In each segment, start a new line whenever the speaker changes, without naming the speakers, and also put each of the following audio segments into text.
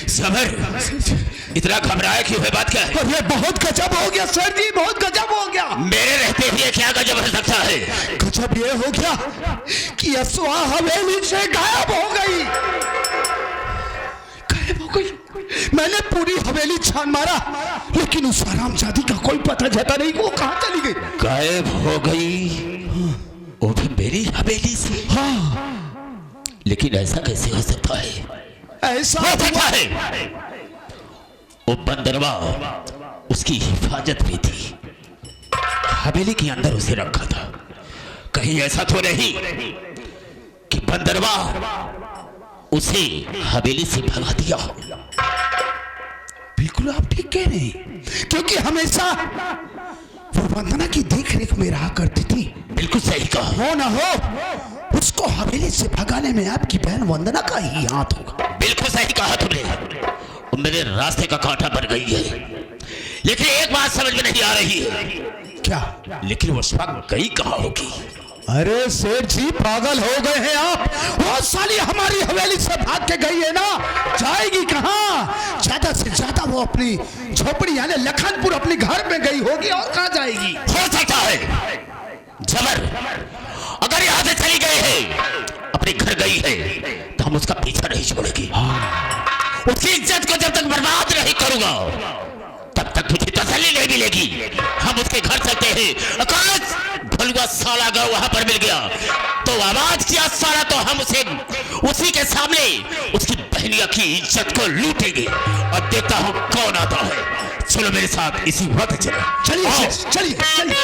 Summer, इतना घबराए क्यों है? बात क्या है?
ये बहुत गजब हो गया सर जी, बहुत गजब हो गया।
मेरे रहते हुए क्या गजब हो सकता है?
गजब ये हो गया कि अफवाह हवेली से गायब हो गई। गायब हो गई। मैंने पूरी हवेली छान मारा, लेकिन उस हरामजादी का कोई पता जता नहीं, वो कहाँ चली गई।
गायब हो गई? वो भी मेरी हवेली से?
हाँ,
लेकिन ऐसा कैसे हो सकता है?
ऐसा
हो सकता है वो बंदरवा उसकी हिफाजत में थी, हवेली के अंदर उसे रखा था। कहीं ऐसा तो नहीं कि बंदरवा उसे हवेली से भगा दिया?
बिल्कुल आप ठीक कह रहे हैं, क्योंकि हमेशा वो वंदना की देख रेख में रहा करती थी।
बिल्कुल सही कहा।
हो ना हो, उसको हवेली से भगाने में आपकी बहन वंदना का ही हाथ होगा।
बिल्कुल सही कहा तुमने, वो मेरे रास्ते का कांटा बन गई है। लेकिन एक बात समझ में नहीं आ रही है।
क्या?
लेकिन वो स्वाग गई कहाँ होगी?
अरे सेठ जी, पागल हो गए हैं आप। वो साली हमारी हवेली से भाग के गई है ना, जाएगी कहाँ? ज्यादा से ज्यादा वो अपनी झोपड़ी यानी लखनपुर अपने घर में गई होगी, और कहाँ जाएगी?
हो सकता है जबर, अगर यहाँ से चली गई है, अपने घर गई है, तो हम उसका पीछा नहीं छोड़ेंगे। उसकी इज्जत को जब तक बर्बाद नहीं करूंगा, तब तक मुझे तसल्ली नहीं मिलेगी। हम उसके घर चलते हैं। आकाश भलुआ साला गौ वहां पर मिल गया तो आवाज किया साला, तो हम उसे उसी के सामने उसकी बहनिया की इज्जत को लूटेंगे। और देखता हूं कौन आता है। चलो मेरे साथ इसी वक्त चलो।
चलिए चलिए चलिए।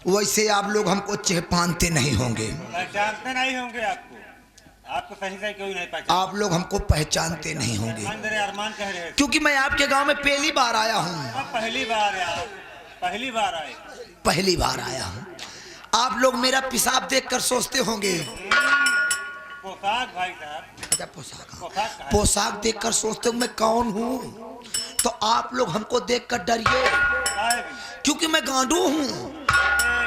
वैसे आप लोग हमको पहचानते नहीं होंगे।
पहचानते नहीं होंगे आपको। आपको सही से कोई नहीं पहचानता।
आप लोग हमको पहचानते नहीं होंगे,
अरमान कह रहे हैं।
क्योंकि मैं आपके गांव में पहली बार आया हूँ।
पहली बार यार, पहली बार आए।
पहली बार आया हूँ। आप लोग मेरा पेशाब देखकर सोचते होंगे,
पोशाक भाई साहब।
अच्छा पोशाक देखकर सोचते हो मैं कौन हूँ। तो आप लोग हमको देखकर डरिए, क्योंकि मैं गांडू हूँ।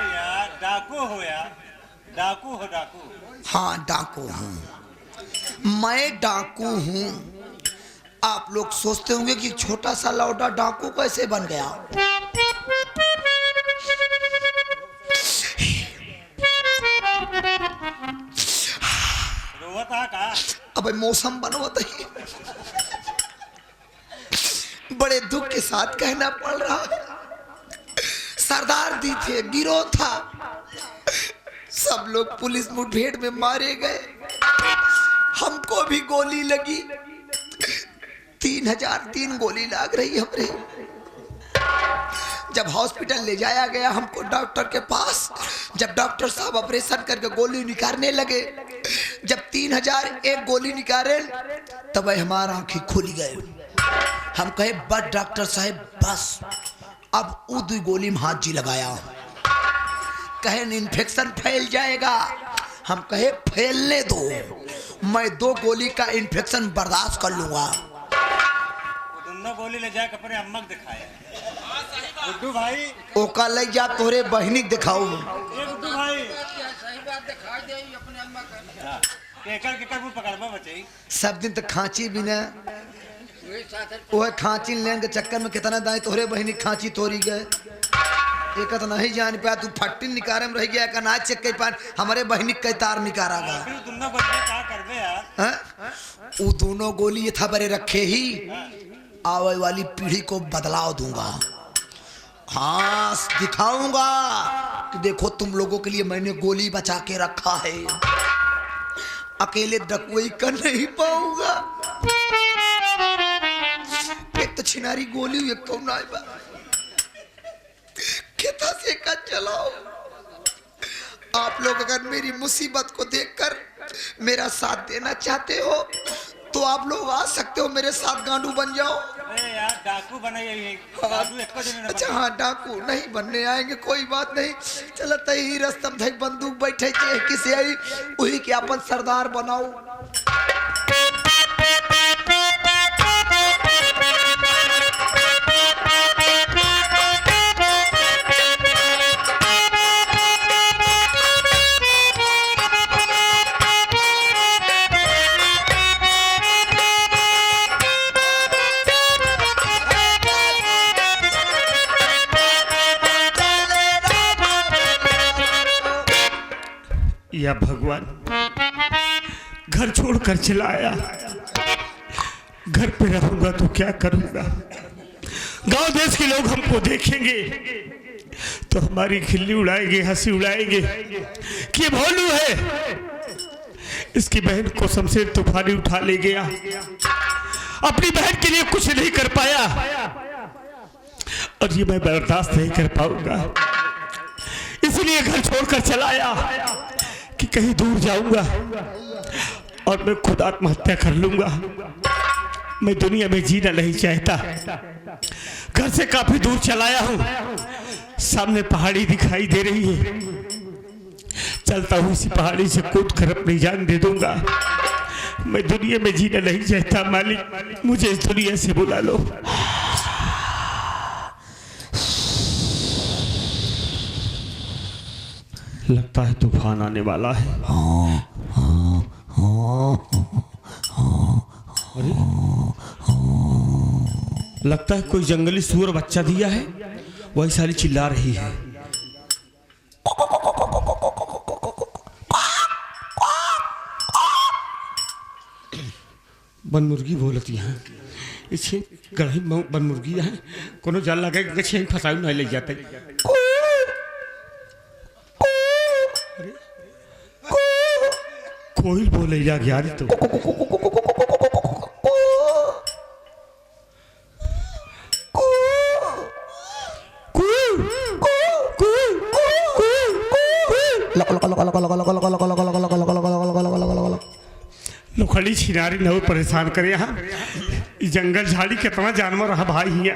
यार डाकू हो यार, डाकू हो डाकू।
हाँ डाकू हूँ, मैं डाकू हूँ। आप लोग सोचते होंगे कि छोटा सा लौटा डाकू कैसे बन गया। अब मौसम बनवत है, बड़े दुख के साथ कहना पड़ रहा है। सरदार दी थे, गिरोह था, सब लोग पुलिस मुठभेड़ में मारे गए। हमको भी गोली लगी, 3003 गोली लग रही हमरे। जब हॉस्पिटल ले जाया गया हमको डॉक्टर के पास, जब डॉक्टर साहब ऑपरेशन करके गोली निकालने लगे, जब 3001 गोली निकाले, तब हमारा आंखें खुल गए। हम कहे बस डॉक्टर साहब बस, अब उद गोली में हाथ जी लगाया। कहे इन्फेक्शन फैल जाएगा। हम कहे फैलने दो, मैं 2 गोली का इन्फेक्शन बर्दाश्त कर लूंगा।
दोनों गोली ले जाके अपने अम्मा को दिखाया। गुड्डू भाई
ओका ले जा तोरे बहनी दिखाऊ।
ये गुड्डू भाई सही बात दिखा दे अपने अम्मा का। केकर मुंह पकड़बा बच्चे।
सब दिन तक खांची बिना वो खांची लेने के चक्कर में कितना दाई तोरे बहनी खांची तोड़ी गए। एक तो नहीं जान पाया, तू फट्टी निकारे में रह गया का ना चेक कर पान हमारे बहनी के तार निकारागा।
दोनों गोली क्या करबे यार?
वो दोनों गोली ये था बरे रखे ही, आवे वाली पीढ़ी को बदलाव दूंगा। हाँ दिखाऊंगा कि देखो तुम लोगों के लिए मैंने गोली बचा के रखा है, अकेले डकवई कर नहीं पाऊंगा। एक तो छिनारी गोली हुई कौन आए बा खेता से का चलाओ। आप लोग अगर मेरी मुसीबत को देखकर मेरा साथ देना चाहते हो तो आप लोग आ सकते हो मेरे साथ, गांडू बन जाओ।
अरे यार डाकू बना यही डाकू एक दिन में
अच्छा हाँ, डाकू नहीं बनने आएंगे, कोई बात नहीं। चलत ही रस्तम धई बंदूक बैठे किसी आई वही के अपन सरदार बनाओ।
या भगवान, घर छोड़कर चला आया, घर पे रहूंगा तो क्या करूंगा? गांव देश के लोग हमको देखेंगे तो हमारी खिल्ली उड़ाएंगे, हंसी उड़ाएंगे कि ये भोलू है, इसकी बहन को शमशेर तूफानी उठा ले गया, अपनी बहन के लिए कुछ नहीं कर पाया और ये मैं बर्दाश्त नहीं कर पाऊंगा। इसलिए घर छोड़कर चला आया कि कहीं दूर जाऊंगा और मैं खुद आत्महत्या कर लूंगा। मैं दुनिया में जीना नहीं चाहता। घर से काफी दूर चलाया हूं, सामने पहाड़ी दिखाई दे रही है, चलता हूं इसी पहाड़ी से कूद कर अपनी जान दे दूंगा। मैं दुनिया में जीना नहीं चाहता। मालिक, मुझे इस दुनिया से बुला लो। लगता है तूफान आने वाला है। अरे, लगता है कोई जंगली सूअर बच्चा दिया है, वही सारी चिल्ला रही है। बनमुर्गी बोलती है, इसे गढ़ी बनमुर्गी है, कोनो जाल लगा के छेन फसाऊ नहीं ले जाते। कोई बोले जा यार, तो लोखड़ी छिनारी न परेशान करे। यहाँ जंगल झाड़ी कितना जानवर रहा भाई हिया।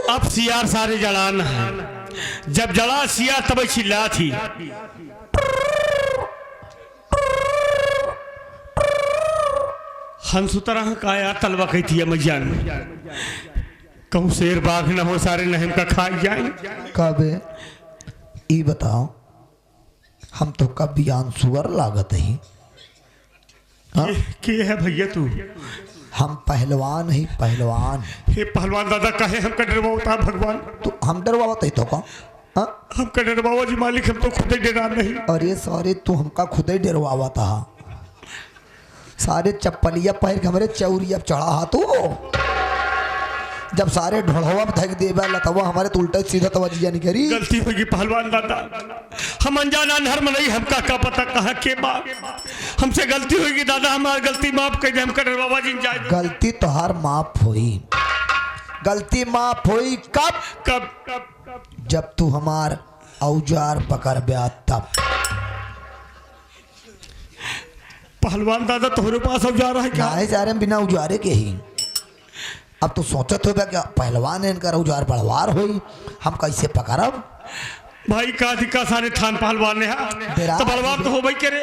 अब सियार सारे जलान है, जब जला सियार तब चिल्ला थी। हंस तरह का यार तलवा कही थी मजान, कहूँ शेर बाघ न हो सारे नहम का खा जाए।
कबे ई बताओ, हम तो कब बयान सुअर लागत ही।
के है भैया तू?
हम पहलवान ही पहलवान।
हे पहलवान दादा, कहे हमका डरवाता भगवान?
तो हम डरवावत है तो का?
हमका डरवावा जी मालिक, हम तो खुद ही डरा नहीं।
अरे सॉरी, तू हमका खुद ही डरवावा था। सारे चप्पलिया पैर के हमारे चौरिया चढ़ा तू, जब सारे ढोढ़वा में थक देवा लतवा हमारे तो उल्टा सीधा तवज्जो नहीं करी।
गलती होगी पहलवान दादा, हम अनजाना धर्म नहीं, हमका का पता कहा के बाप, हमसे गलती होगी दादा, हमारी गलती माफ कर दे। हम कर बाबा जी जाए।
गलती तो हर माफ हुई, गलती माफ हुई कब?
कब कब कब?
जब तू हमार औजार पकड़ ब्या तब।
पहलवान दादा तुम्हारे पास औजार है क्या?
नहीं जा रहे बिना औजारे के ही। अब तो सोचत हो क्या पहलवान है, इनका औजार बढ़वार हुई, हम कैसे पकड़ब?
भाई का अधिका सारे थान पहलवान ने तो बलवान तो हो भाई करे।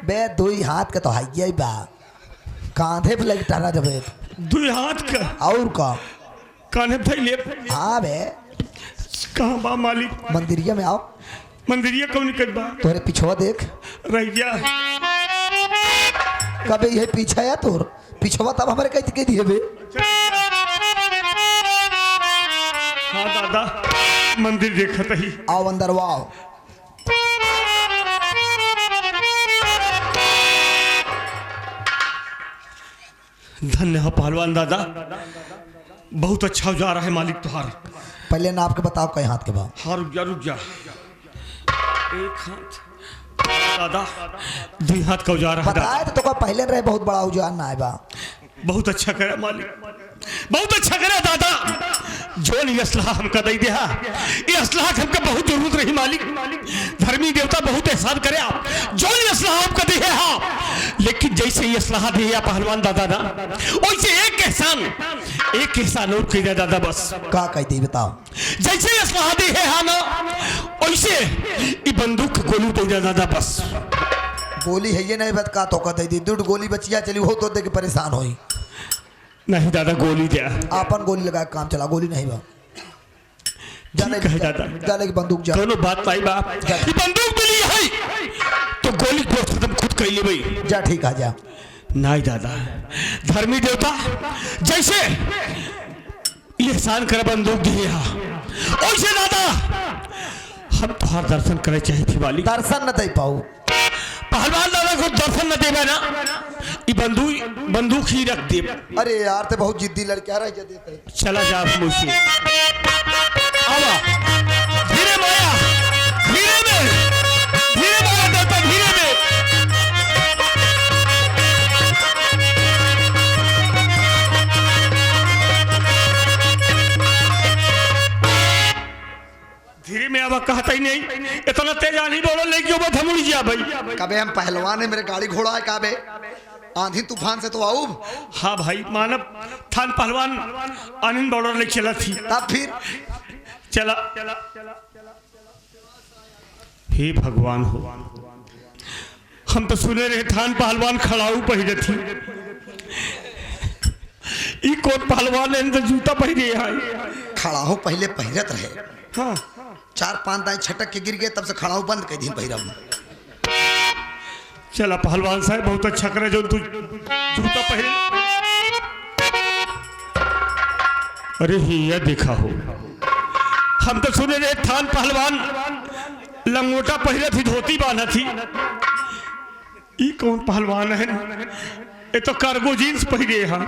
बे दुई हाथ के तो हाइया ही बा, कांधे पे लगी टाना जब
दुई हाथ का
और का
कान्हे पे ले।
हाँ बे,
कहाँ बा मालिक?
मंदिरिया में आओ।
मंदिरिया कौन निकल बा?
तोरे पिछवा देख
रैया
कबे ये पीछा या तोर पिछवा तब हमारे कह के दिए बे।
हाँ दादा, मंदिर देखत ही।
आओ अंदर वाओ।
धन्य हो पहलवान दादा, बहुत अच्छा औजार है मालिक तुहार।
पहले ना आपके बताओ कई हाथ के बा?
हाँ रुक जा। एक हाथ दादा, दो हाथ का औजार है।
बताए तो का पहले रहे बहुत बड़ा औजार ना है बा।
बहुत अच्छा करे मालिक, बहुत अच्छा करे दादा। जो नहीं असलाह हमका दे दिया, ये असलाह हमका बहुत जरूरत रही मालिक। धर्मी देवता बहुत एहसान करे आप, जो नहीं असलाह हमका दे है। लेकिन जैसे ये असलाह दे पहलवान दादा ना, वैसे एक एहसान और कह दादा बस।
का कह दी बताओ।
जैसे असलाह दे है ना, वैसे ये बंदूक गोली दे दादा बस।
गोली है ये नहीं बात का तो कह दी, दुड गोली बचिया चली हो तो देख परेशान होई।
नहीं दादा गोली दिया,
आपन गोली लगा काम चला, गोली नहीं बा। जाने
ठीक है दादा,
जाने की बंदूक जा।
दोनों बात पाई बाप, ये बंदूक मिली है तो गोली को खत्म खुद कर ले भाई।
जा ठीक है जा।
नहीं दादा, धर्मी देवता जैसे ये एहसान कर बंदूक दिए वैसे दादा हम तुम्हार दर्शन करे चाहिए थी वाली।
दर्शन न दे पाऊ,
पहलवान दादा को दर्शन न देवे ना, ये बंदूक ही रख दे।
अरे यार ते बहुत जिद्दी लड़का रह जा देते।
चला जा मुझसे, आवा धीरे माया, धीरे में, धीरे माया देवता, धीरे में। धीरे में अब कहता ही नहीं, इतना तेज नहीं बोलो लेकिन वो धमुड़ी जा भाई।
कबे हम पहलवान है, मेरे गाड़ी घोड़ा है काबे, आंधी तूफान से तो आऊ।
हाँ भाई, मानव थान पहलवान आनंद बॉर्डर ले चला थी,
तब फिर
चला। हे भगवान हो, हम तो सुने रहे थान पहलवान खड़ाऊ पहिरे थी, ई कौन पहलवान है तो जूता पहिरे है।
खड़ा हो पहले पहिरत रहे,
हाँ
4-5 दाएं छटक के गिर गए, तब से खड़ा हो बंद कर दी पहिरा।
चला पहलवान साहब बहुत अच्छा करे जो तू जूता पहन। अरे ही यह देखा हो, हम तो सुने रहे थान पहलवान लंगोटा पहले थी, धोती बांधा थी। ई कौन पहलवान है? ये तो कार्गो जींस पहने हाँ।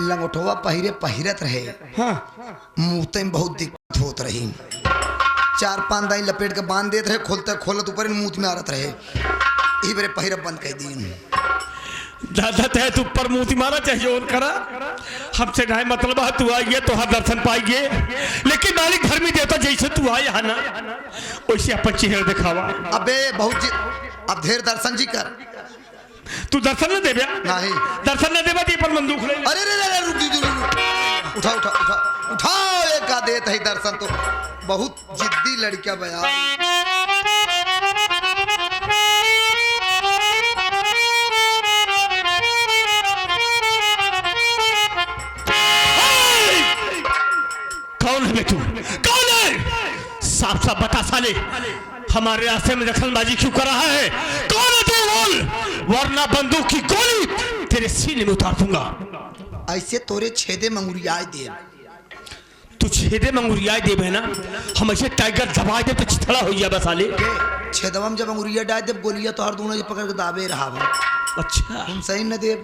लंगोटवा पहिरत रहे,
हाँ
मुँहते में बहुत दिक्कत होत रही। 4-5 दाई लपेट के बांध देते रहे, खोलते खोलत ऊपर मुँह में आरत रहे। यही मेरे पहिरब बंद कर दी।
दादा तय तू ऊपर मुँह मारा चाहिए और करा, हमसे नहीं मतलब है। तू आइए तो हम दर्शन पाइए, लेकिन मालिक धर्मी देवता जैसे तू आए है ना, वैसे अपन चेहरा दिखावा।
अबे बहुत अब ढेर दर्शन जी कर।
तू दर्शन न देवे?
नहीं
दर्शन न देवे पर बंदूक ले।
अरे रे रुक उठा उठा उठा उठा, एक का देत है दर्शन। तो बहुत जिद्दी लड़का बया।
कौन है तू? कौन है? साफ साफ बता साले, हमारे रास्ते में दखलबाजी क्यों कर रहा है? कौन है तू? बोल, वरना बंदूक की गोली तेरे सीने में उतार दूंगा।
ऐसे तोरे छेदे मंगुरियाए दे।
तू छेदे मंगुरियाए दे बहना, हम ऐसे टाइगर दबा दे तो चिथड़ा हो गया। बसाले
छेदवा में जब अंगुरिया डाल दे, गोलियां तो हर दोनों पकड़ के दाबे रहा।
अच्छा
तुम सही न दे।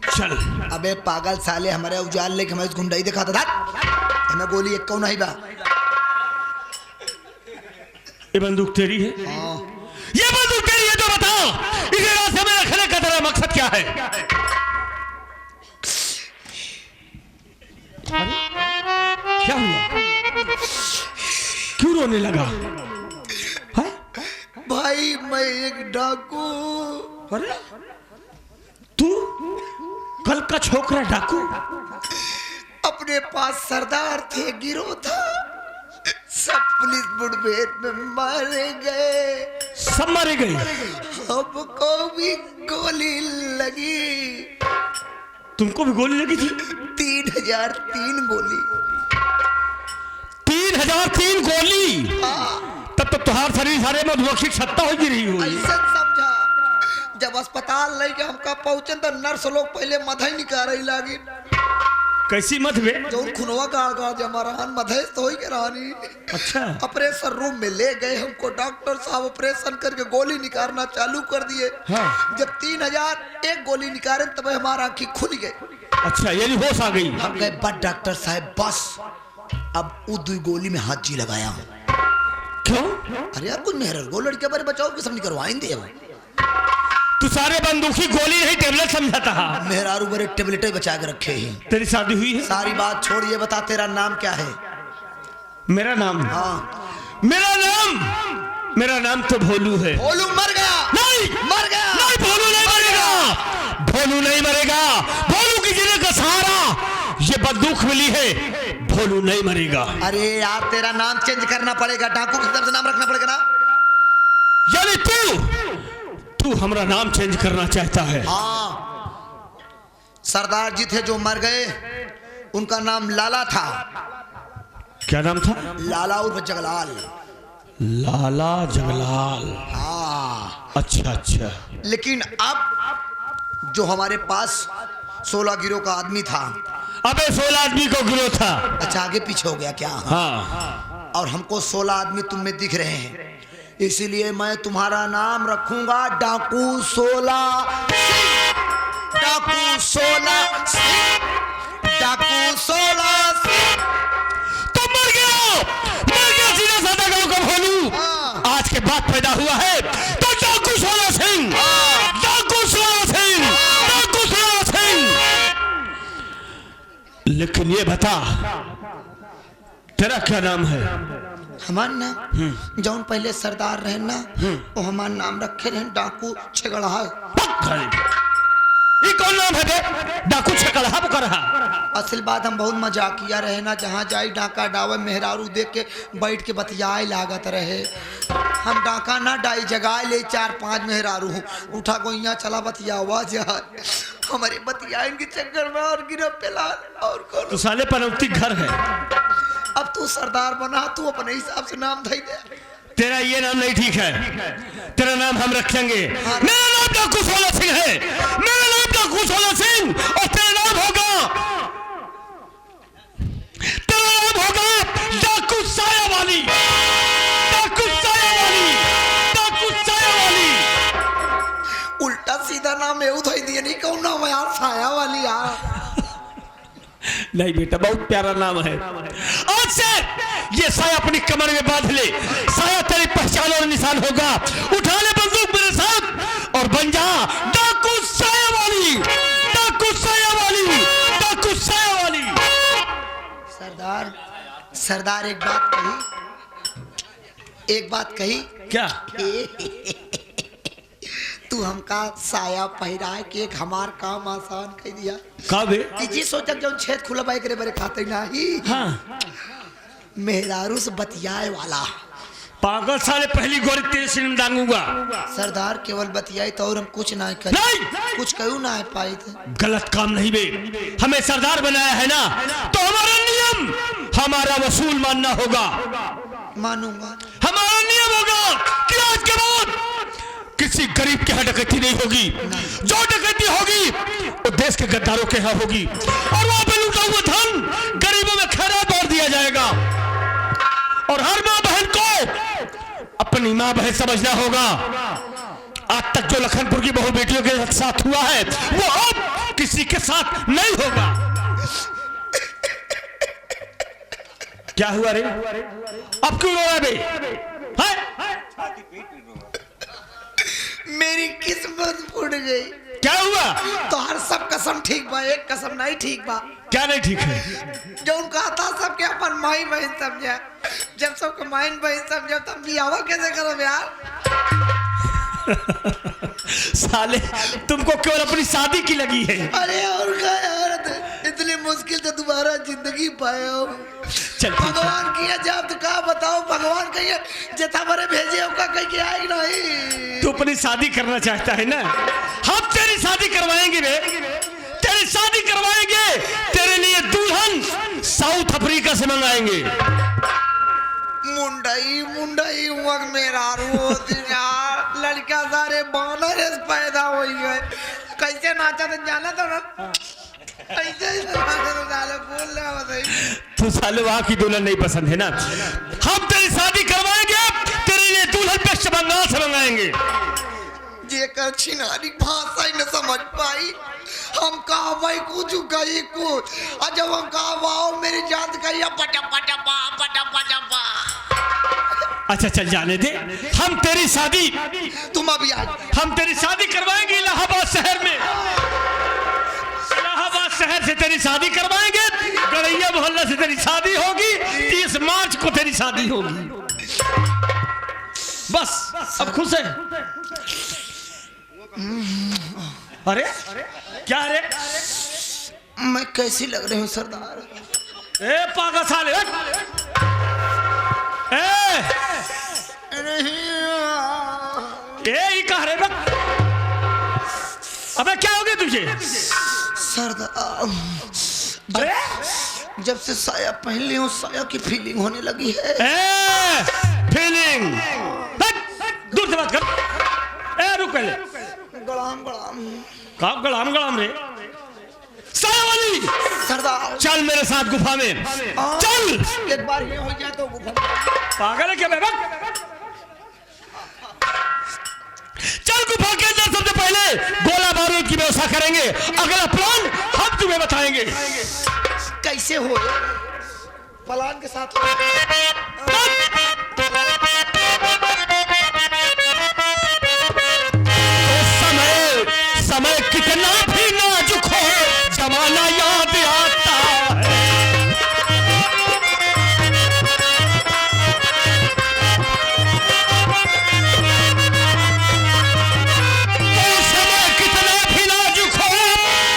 चल।
अबे पागल साले, हमारे उजाल लेके हमारे गुंडाई दिखाता था। हमें गोली एक कौन नहीं बा।
ये बंदूक तेरी है?
हाँ।
ये बंदूक तेरी है तो बताओ, इसे रास्ते में रखने का तेरा मकसद क्या है? क्या हुआ? क्यों रोने लगा? है?
भाई मैं एक डाकू।
अरे तू कल का छोकरा डाकू?
अपने पास सरदार थे, गिरो था, सब पुलिस मुठभेड़ में मारे गए।
सब मारे गए?
हमको भी गोली लगी।
तुमको भी गोली लगी थी?
3003 गोली।
3003 गोली? तब तो तुहार शरीर सारे मधुमक्खी छत्ता हो गिरी हुई।
ऐसा समझा, जब अस्पताल लेके हमका पहुंचे तो नर्स लोग पहले मधई निकाल लागी।
कैसी मत वे?
जो खुनवा गाड़ जमरान मधेश तो ही के रानी।
अच्छा।
ऑपरेशन रूम में ले गए हमको, डॉक्टर साहब ऑपरेशन करके गोली निकालना चालू कर दिए।
हाँ।
जब 3001 गोली निकाले तब हमारा आंखी खुल गई।
अच्छा यानी होश आ गई?
हम गए बस डॉक्टर साहब बस अब उदू गोली में हाथ जी लगाया।
क्यों?
अरे यार कुछ मेहर गो लड़के बारे बचाओ किसम नहीं करवाएंगे।
तू सारे बंदूकी गोली नहीं टेबलेट समझाता है।
मेहरारू बड़े टेबलेटें बचा के रखे हैं।
तेरी शादी हुई है?
सारी बात छोड़, ये बता तेरा नाम क्या है?
मेरा नाम?
हाँ,
मेरा नाम तो भोलू है।
भोलू मर गया?
नहीं
मर गया?
नहीं, भोलू नहीं मरेगा, भोलू नहीं मरेगा। भोलू की जीने का सहारा ये बंदूक मिली है, भोलू नहीं मरेगा।
अरे यार तेरा नाम चेंज करना पड़ेगा, डाकू की तरफ से नाम रखना पड़ेगा ना।
यानी तू हमारा नाम चेंज करना चाहता है?
हाँ, सरदार जी थे जो मर गए, उनका नाम लाला था।
क्या नाम था?
लाला उर्फ जगलाल।
लाला जगलाल।
हाँ,
अच्छा।
लेकिन अब जो हमारे पास 16 गिरोह का आदमी था।
अबे 16 आदमी को गिरोह था?
अच्छा, आगे पीछे हो गया क्या?
हाँ।
और हमको 16 आदमी तुम में दिख रहे हैं, इसीलिए मैं तुम्हारा नाम रखूंगा डाकू 16 सिंह। डाकू 16 सिंह, डाकू 16 सिंह।
तुम मर गया सीधा साधा गाँव का भोलू।
हाँ।
आज के बाद पैदा हुआ है तो डाकू 16 सिंह, डाकू 16 सिंह, डाकू 16 सिंह। लेकिन ये बता, तेरा क्या नाम है?
हमार नाम जौन पहले सरदार रहे ना, वो हमार नाम रखे रहे डाकू छगड़ा।
ये कौन नाम है बे? डाकू छकड़ा पुकार रहा।
असल बात हम बहुत मजाकिया रहे ना, जहाँ जाई डाका डावे मेहरारू देख के बैठ के बतियाए लागत रहे। हम डाका ना डाई जगाए ले 4-5 मेहरारू उठा को यहाँ चला बतियावा जा। हमारे बतियाए के चक्कर में और गिरा पेला और कौन।
तो साले पनौती घर है।
अब तू सरदार बना, तू अपने हिसाब से नाम दे दे।
तेरा ये नाम नहीं ठीक है, तेरा नाम हम रखेंगे। मेरा नाम डाकू 16 सिंह है, मेरा नाम डाकू 16 सिंह। और तेरा नाम होगा डाकू साया वाली, डाकू साया वाली, डाकू साया वाली।
उल्टा सीधा नाम एऊ थई दिए नहीं, कौन नाम है यार? साया वाली यार।
नहीं बेटा, बहुत प्यारा नाम है। आज से ये साया अपनी कमर में बांध ले, साया तेरी पहचान और निशान होगा। उठा ले बंदूक मेरे साथ और बन जा डाकू साया वाली, डाकू साया वाली, डाकू साया वाली।
सरदार एक बात कही।
क्या?
तू हमका साया पहिरा के एक हमार काम आसान कर दिया।
का बे?
जी सोचक जो छेद खुला बाई करे बरे खाते नहीं।
हाँ।
मेहरारू से बतियाए वाला
पागल साले, पहली गोली तेरे सिर में दांगूंगा।
सरदार केवल बतियाई तो और हम कुछ ना कर,
नहीं
कुछ कहूँ ना पाई थे।
गलत काम नहीं बे, हमें सरदार बनाया है ना, तो हमारा नियम, हमारा वसूल मानना होगा।
मानूंगा।
हमारा नियम होगा कि आज के बाद किसी गरीब के यहाँ डकैती नहीं होगी। जो डकैती होगी वो देश के गद्दारों के यहाँ होगी, और वहां पे लूटा हुआ धन गरीबों में खैरात बांट दिया जाएगा। और हर माँ बहन को अपनी माँ बहन समझना होगा। आज तक जो लखनपुर की बहु बेटियों के साथ हुआ है वो अब किसी के साथ नहीं होगा। क्या हुआ रे? अब क्यों रो रहा है?
मेरी किस्मत फूट गई।
क्या हुआ?
तो हर सब कसम ठीक बा, एक कसम नहीं ठीक बा।
क्या नहीं ठीक है?
जो उनका था सबके अपन माई बहन समझा, जब सबको माई बहन समझा तब बियाह कैसे करो यार?
साले तुमको केवल अपनी शादी की लगी है।
अरे और क्या यार, इतनी मुश्किल से दोबारा जिंदगी पाए हो।
चल
भगवान की जब तो क्या बताओ, भगवान कहिए जथा भरे भेजे होगा कहीं के आएगी नहीं।
तू अपनी शादी करना चाहता है ना, हम तेरी शादी करवाएंगे रे, तेरी शादी करवाएंगे। तेरे लिए दुल्हन साउथ अफ्रीका से मंगाएंगे।
मुंडई वक्त मेरा यार, लड़का सारे बानर पैदा हो गए। कैसे नाचा तो जाना तो ना, कैसे बोल रहे
तू साले वहां की दुल्हन नहीं पसंद है ना, हम तेरी शादी करवाएंगे। तेरे लिए दुल्हन पश्चिम बंगाल से मंगाएंगे।
जेकर छिनारी भाषा ही न समझ पाई, हम कहा भाई कुछ कही कुछ, और जब हम कहा वाओ मेरी जान कही पटा पटा पा पटा पटा पा।
अच्छा चल जाने दे, हम तेरी शादी
तुम अभी आ
हम तेरी शादी करवाएंगे इलाहाबाद शहर में। इलाहाबाद शहर से तेरी शादी करवाएंगे, गड़ैया मोहल्ला से तेरी शादी होगी, 30 मार्च को तेरी शादी होगी। बस अब खुश है? अरे क्या रे?
मैं कैसी लग रही हूँ सरदार?
ए पागल साले, ए ये कह रहे बक? अबे क्या हो गया तुझे?
सरदार
अरे
जब से साया पहन ली हूँ साया की फीलिंग होने लगी है।
ए फीलिंग दूर से बात कर। ए रुक पहले,
गलाम गलाम
का गलाम गलाम रे साया वाली।
सरदार
चल मेरे साथ गुफा में चल।
एक बार ये हो जाए तो
पागल है क्या बेबक? चल गुफा के अंदर सबसे पहले गोला बारूद की व्यवस्था करेंगे, अगला प्लान हम तुम्हें बताएंगे।
कैसे हो प्लान के साथ?
समय कितना भी नाजुक हो, जमाना याद आता है। समय कितना भी नाजुक हो,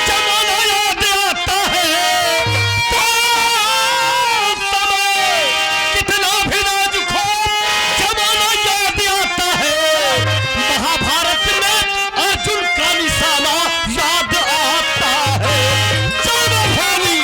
जमाना याद आता है। समय कितना भी नाजुक हो, जमाना याद आता है। महाभारत में अर्जुन का निशाना याद आता है। चलो भाई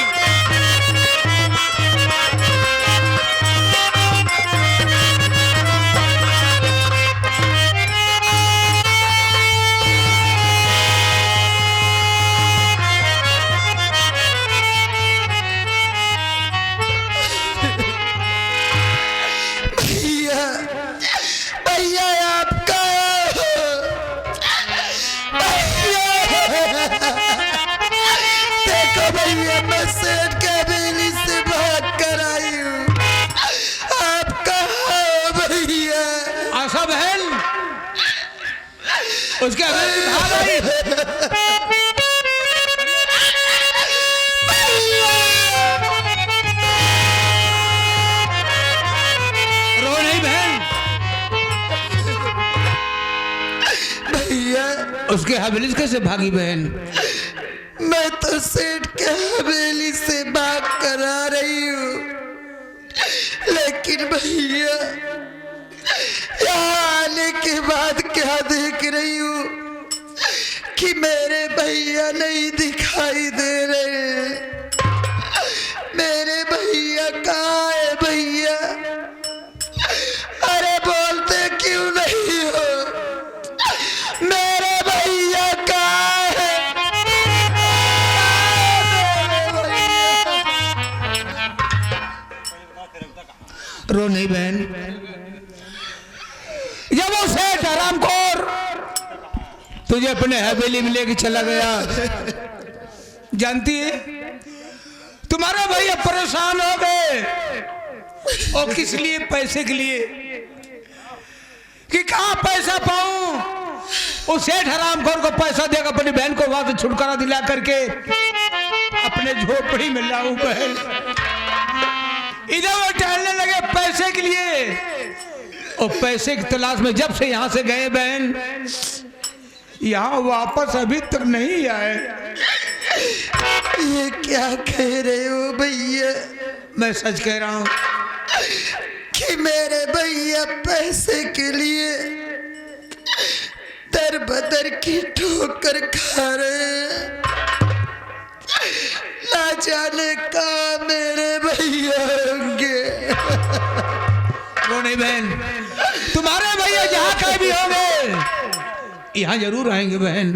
भैया भैया आपका देखो भैया मैं सेठ के बेली से बात कर आई हूँ। आप कहाँ हो भैया?
आशा बहन उसके अगले भाग आई। रो नहीं बहन,
भैया
उसके हवेली कैसे भागी बहन?
मैं तो सेठ के हवेली से बात करा रही हूँ, लेकिन भैया यहाँ आने के बाद क्या देख रही हूँ कि मेरे भैया नहीं दिखाई दे रहे। मेरे भैया कहाँ है भैया? अरे बोलते क्यों नहीं हो? मेरे भैया कहाँ है?
रो नहीं बहन, जब वो सेठ हरामखोर तुझे अपने हवेली में लेके चला गया, जानती है तुम्हारे भैया परेशान हो गए। और किस लिए? पैसे के लिए कि कहाँ पैसा पाऊं। उस सेठ हरामखोर को पैसा देकर अपनी बहन को वहां से छुटकारा दिला करके अपने झोपड़ी में लाऊं बहन। इधर वो टहलने लगे पैसे के लिए, और पैसे की तलाश में जब से यहां से गए बहन, यहाँ वापस अभी तक नहीं आए।
ये क्या कह रहे हो भैया?
मैं सच कह रहा हूँ
कि मेरे भैया पैसे के लिए दर बदर की ठोकर खा रहे हैं। ना जाने कहाँ मेरे भैया होंगे।
रो नहीं बहन, तुम्हारे भैया जहाँ कहीं भी होंगे यहाँ जरूर आएंगे बहन।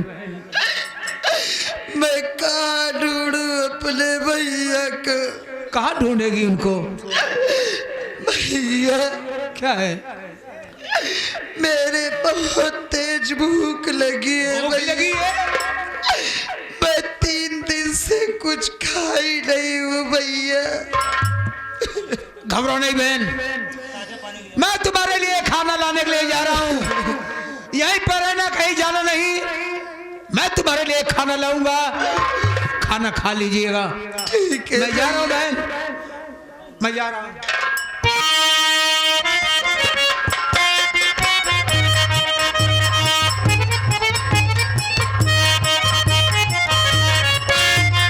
मैं कहाँ ढूंढूं अपने भैया को?
कहाँ ढूंढेगी उनको?
भैया
क्या है?
मेरे बहुत तेज भूख लगी है
भूख
भैया।
लगी है?
मैं 3 दिन से कुछ खाई नहीं हूँ भैया।
घबराओ नहीं बहन,
मैं तुम्हारे लिए खाना लाने के लिए जा रहा हूँ, यहीं पर है ना, कहीं जाना नहीं। मैं तुम्हारे लिए खाना लाऊंगा, खाना खा लीजिएगा।
ठीक है।
मैं जा रहा हूँ बहन, मैं जा रहा हूँ।